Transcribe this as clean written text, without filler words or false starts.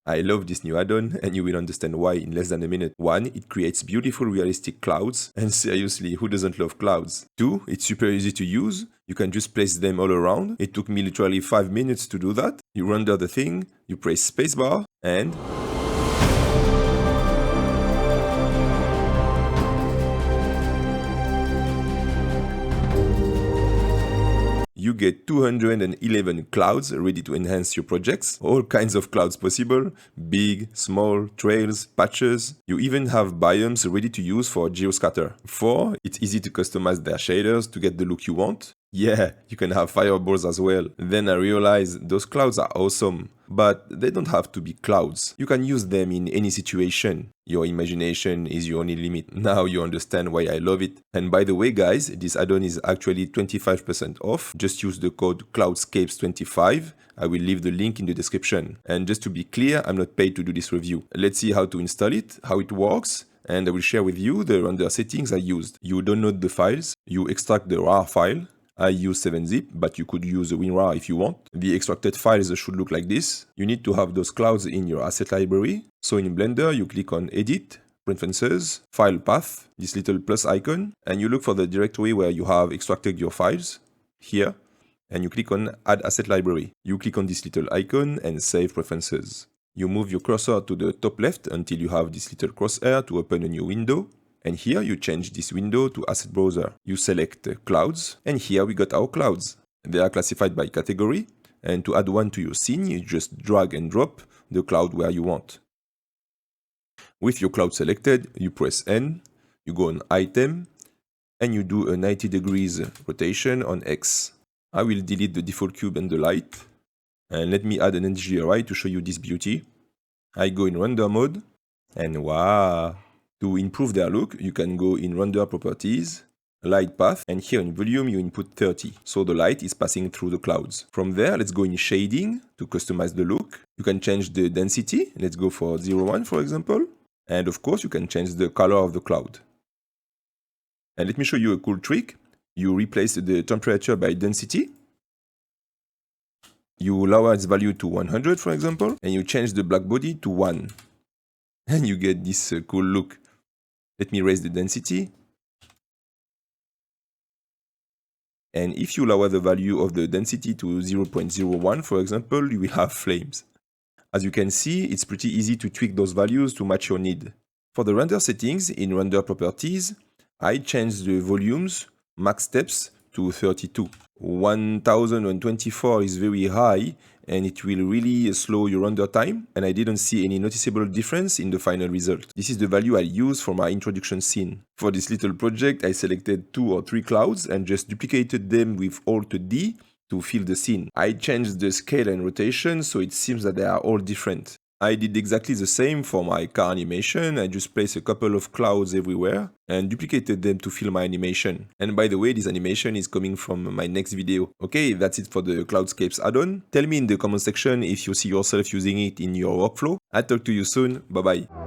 I love this new add-on, and you will understand why in less than a minute. 1. It creates beautiful realistic clouds, and seriously, who doesn't love clouds? 2. It's super easy to use. You can just place them all around. It took me literally 5 minutes to do that. You render the thing, you press spacebar, and you get 211 clouds ready to enhance your projects. All kinds of clouds possible, big, small, trails, patches. You even have biomes ready to use for geoscatter. 4. It's easy to customize their shaders to get the look you want. Yeah, you can have fireballs as well. Then I realized those clouds are awesome, but they don't have to be clouds. You can use them in any situation. Your imagination is your only limit. Now you understand why I love it. And by the way guys, this add-on is actually 25% off. Just use the code CloudScapes25. I will leave the link in the description. And just to be clear, I'm not paid to do this review. Let's see how to install it, how it works, and I will share with you the render settings I used. You download the files, you extract the RAR file. I use 7-zip, but you could use a WinRAR if you want. The extracted files should look like this. You need to have those clouds in your asset library. So in Blender, you click on Edit, Preferences, File Path, this little plus icon, and you look for the directory where you have extracted your files, here, and you click on Add Asset Library. You click on this little icon and Save Preferences. You move your cursor to the top left until you have this little crosshair to open a new window. And here you change this window to Asset Browser. You select Clouds, and here we got our clouds. They are classified by category, and to add one to your scene, you just drag and drop the cloud where you want. With your cloud selected, you press N, you go on Item, and you do a 90 degrees rotation on X. I will delete the default cube and the light, and let me add an NGRI to show you this beauty. I go in Render mode, and wow! To improve their look, you can go in Render Properties, Light Path, and here in Volume you input 30, so the light is passing through the clouds. From there, let's go in Shading to customize the look. You can change the density, let's go for 0.1 for example, and of course you can change the color of the cloud. And let me show you a cool trick. You replace the temperature by density. You lower its value to 100 for example, and you change the black body to 1. And you get this cool look. Let me raise the density. And if you lower the value of the density to 0.01, for example, you will have flames. As you can see, it's pretty easy to tweak those values to match your need. For the render settings in Render Properties, I changed the volumes, max steps to 32. 1024 is very high, and it will really slow your render time, and I didn't see any noticeable difference in the final result. This is the value I used for my introduction scene. For this little project, I selected 2 or 3 clouds and just duplicated them with Alt-D to fill the scene. I changed the scale and rotation, so it seems that they are all different. I did exactly the same for my car animation. I just placed a couple of clouds everywhere and duplicated them to fill my animation. And by the way, this animation is coming from my next video. Okay, that's it for the CloudScapes add-on. Tell me in the comment section if you see yourself using it in your workflow. I'll talk to you soon. Bye bye.